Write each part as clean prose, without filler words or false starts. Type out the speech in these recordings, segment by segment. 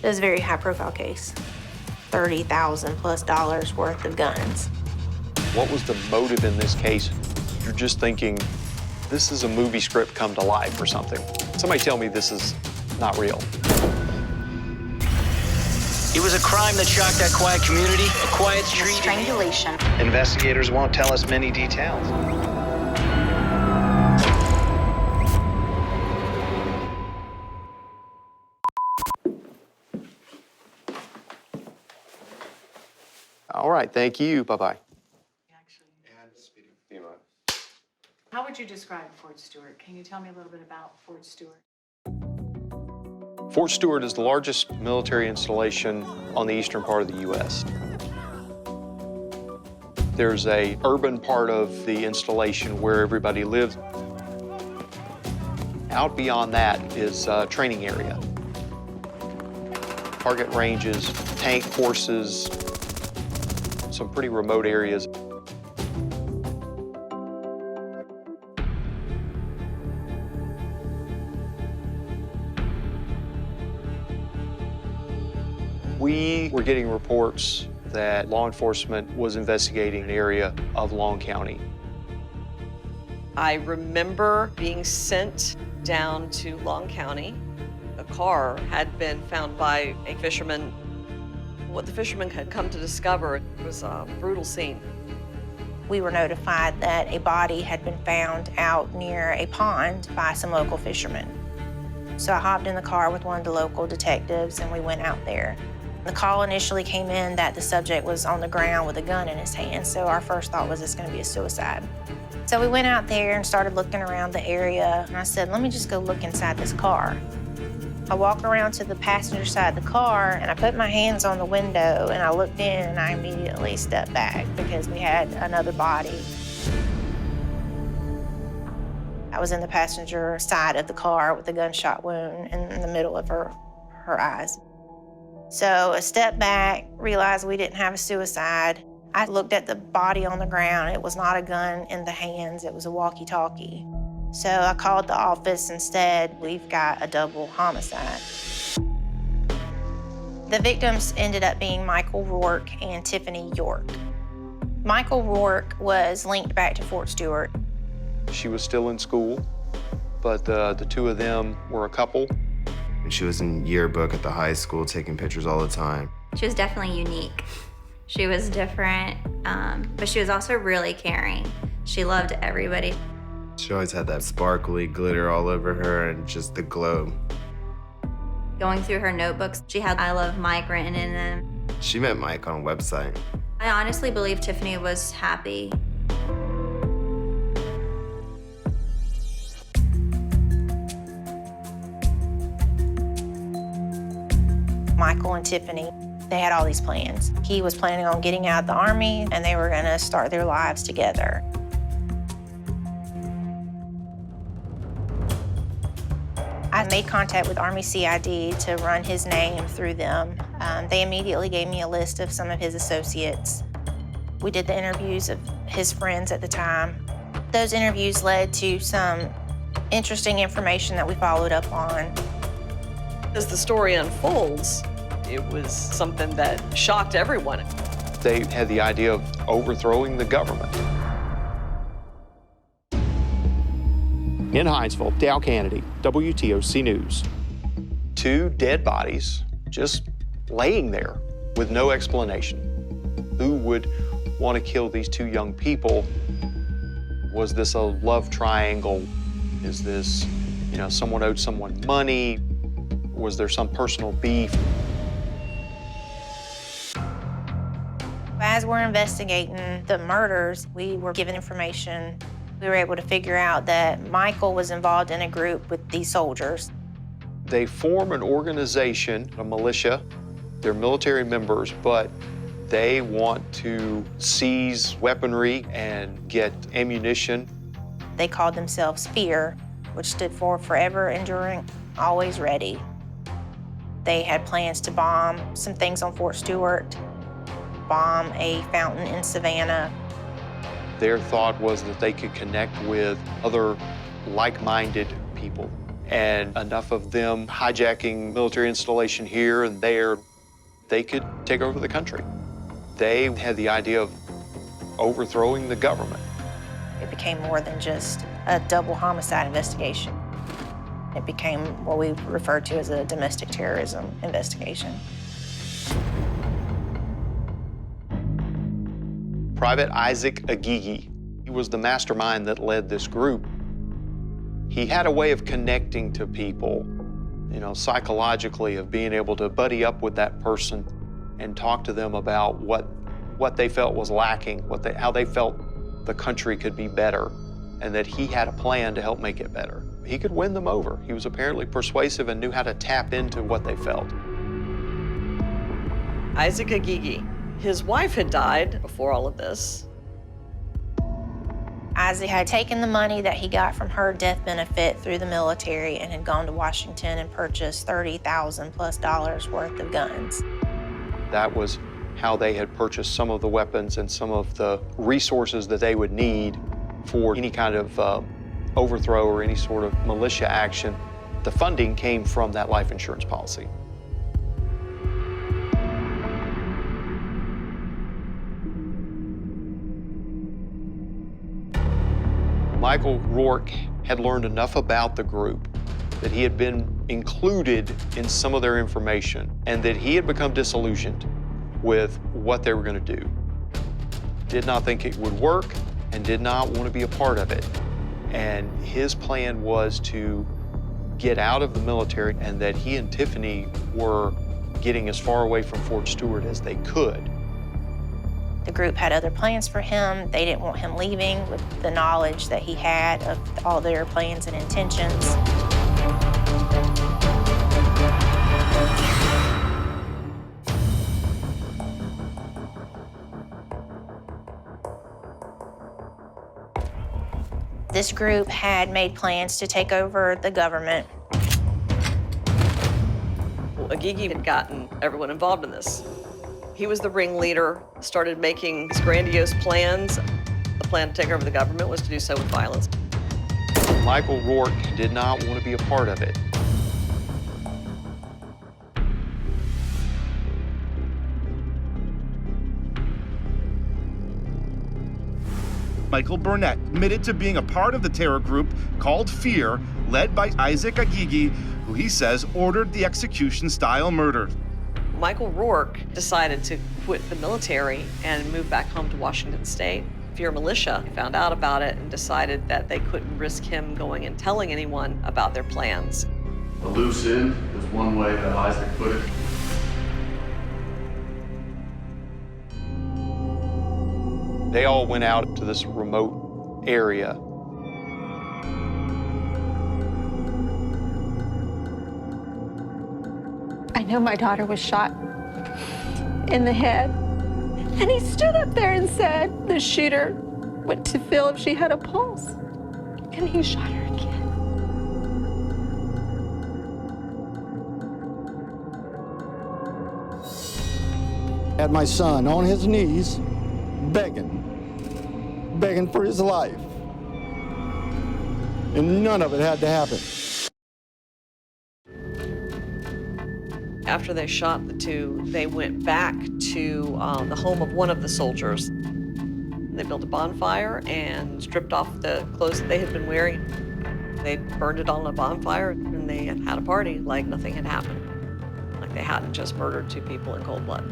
It was a very high-profile case. $30,000+ worth of guns. What was the motive in this case? You're just thinking, this is a movie script come to life or something. Somebody tell me this is not real. It was a crime that shocked that quiet community, a quiet street. Strangulation. Investigators won't tell us many details. All right, thank you, bye-bye. How would you describe Fort Stewart? Can you tell me a little bit about Fort Stewart? Fort Stewart is the largest military installation on the eastern part of the U.S. There's an urban part of the installation where everybody lives. Out beyond that is a training area. Target ranges, tank courses, some pretty remote areas. We were getting reports that law enforcement was investigating an area of Long County. I remember being sent down to Long County. A car had been found by a fisherman. What the fisherman had come to discover was a brutal scene. We were notified that a body had been found out near a pond by some local fishermen. So I hopped in the car with one of the local detectives and we went out there. The call initially came in that the subject was on the ground with a gun in his hand, so our first thought was it's going to be a suicide. So we went out there and started looking around the area, and I said, let me just go look inside this car. I walked around to the passenger side of the car, and I put my hands on the window, and I looked in, and I immediately stepped back because we had another body. I was in the passenger side of the car with a gunshot wound in the middle of her eyes. So I stepped back, realized we didn't have a suicide. I looked at the body on the ground. It was not a gun in the hands, it was a walkie-talkie. So I called the office and said, we've got a double homicide. The victims ended up being Michael Rourke and Tiffany York. Michael Rourke was linked back to Fort Stewart. She was still in school, but the two of them were a couple. She was in yearbook at the high school, taking pictures all the time. She was definitely unique. She was different, but she was also really caring. She loved everybody. She always had that sparkly glitter all over her and just the glow. Going through her notebooks, she had I Love Mike written in them. She met Mike on a website. I honestly believe Tiffany was happy. Michael and Tiffany, they had all these plans. He was planning on getting out of the Army, and they were gonna start their lives together. I made contact with Army CID to run his name through them. They immediately gave me a list of some of his associates. We did the interviews of his friends at the time. Those interviews led to some interesting information that we followed up on. As the story unfolds, it was something that shocked everyone. They had the idea of overthrowing the government. In Hinesville, Dow Kennedy, WTOC News. Two dead bodies just laying there with no explanation. Who would want to kill these two young people? Was this a love triangle? Is this, someone owed someone money? Was there some personal beef? As we're investigating the murders, we were given information. We were able to figure out that Michael was involved in a group with these soldiers. They form an organization, a militia. They're military members, but they want to seize weaponry and get ammunition. They called themselves FEAR, which stood for Forever Enduring, Always Ready. They had plans to bomb some things on Fort Stewart, bomb a fountain in Savannah. Their thought was that they could connect with other like-minded people and enough of them hijacking military installation here and there, they could take over the country. They had the idea of overthrowing the government. It became more than just a double homicide investigation. It became what we refer to as a domestic terrorism investigation. Private Isaac Agigi, he was the mastermind that led this group. He had a way of connecting to people, you know, psychologically, of being able to buddy up with that person and talk to them about what they felt was lacking, how they felt the country could be better, and that he had a plan to help make it better. He could win them over. He was apparently persuasive and knew how to tap into what they felt. Isaac Agigi. His wife had died before all of this. Isaac had taken the money that he got from her death benefit through the military and had gone to Washington and purchased $30,000+ worth of guns. That was how they had purchased some of the weapons and some of the resources that they would need for any kind of overthrow or any sort of militia action. The funding came from that life insurance policy. Michael Rourke had learned enough about the group that he had been included in some of their information and that he had become disillusioned with what they were going to do. Did not think it would work and did not want to be a part of it. And his plan was to get out of the military, and that he and Tiffany were getting as far away from Fort Stewart as they could. The group had other plans for him. They didn't want him leaving with the knowledge that he had of all their plans and intentions. This group had made plans to take over the government. Well, Agigi had gotten everyone involved in this. He was the ringleader, started making these grandiose plans. The plan to take over the government was to do so with violence. Michael Rourke did not want to be a part of it. Michael Burnett admitted to being a part of the terror group called Fear, led by Isaac Agigi, who he says ordered the execution-style murder. Michael Rourke decided to quit the military and move back home to Washington State. Fear militia found out about it and decided that they couldn't risk him going and telling anyone about their plans. A loose end is one way that Isaac put it. They all went out to this remote area. I know my daughter was shot in the head. And he stood up there and said the shooter went to feel if she had a pulse. And he shot her again. Had my son on his knees begging for his life. And none of it had to happen. After they shot the two, they went back to the home of one of the soldiers. They built a bonfire and stripped off the clothes that they had been wearing. They burned it on a bonfire, and they had a party like nothing had happened. Like they hadn't just murdered two people in cold blood.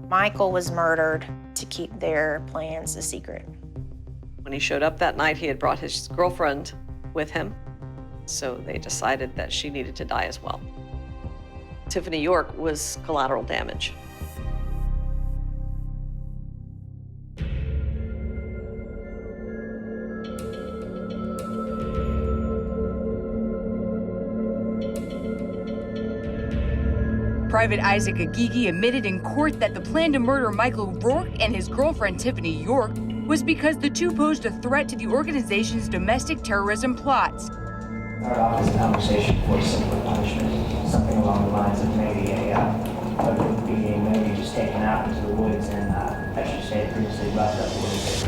Michael was murdered to keep their plans a secret. When he showed up that night, he had brought his girlfriend with him, so they decided that she needed to die as well. Tiffany York was collateral damage. Private Isaac Agigi admitted in court that the plan to murder Michael Rourke and his girlfriend Tiffany York was because the two posed a threat to the organization's domestic terrorism plots. Our office conversation for simple punishment, something along the lines of maybe a group being maybe just taken out into the woods and, as you said previously, left up a little bit.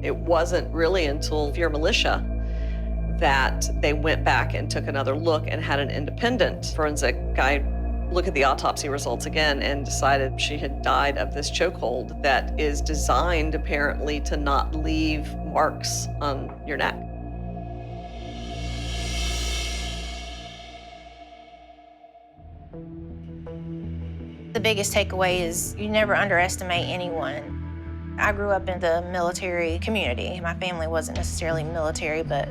It wasn't really until Fear militia that they went back and took another look and had an independent forensic guy look at the autopsy results again and decided she had died of this chokehold that is designed apparently to not leave marks on your neck. The biggest takeaway is you never underestimate anyone. I grew up in the military community. My family wasn't necessarily military, but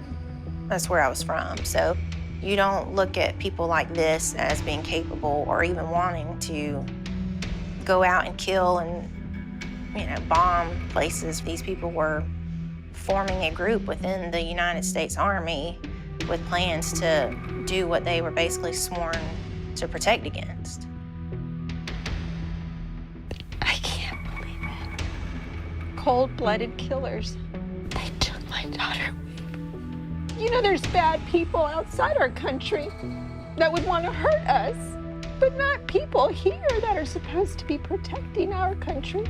that's where I was from. So you don't look at people like this as being capable or even wanting to go out and kill and, bomb places. These people were forming a group within the United States Army with plans to do what they were basically sworn to protect against. I can't believe it. Cold-blooded killers. They took my daughter. You know, there's bad people outside our country that would want to hurt us, but not people here that are supposed to be protecting our country.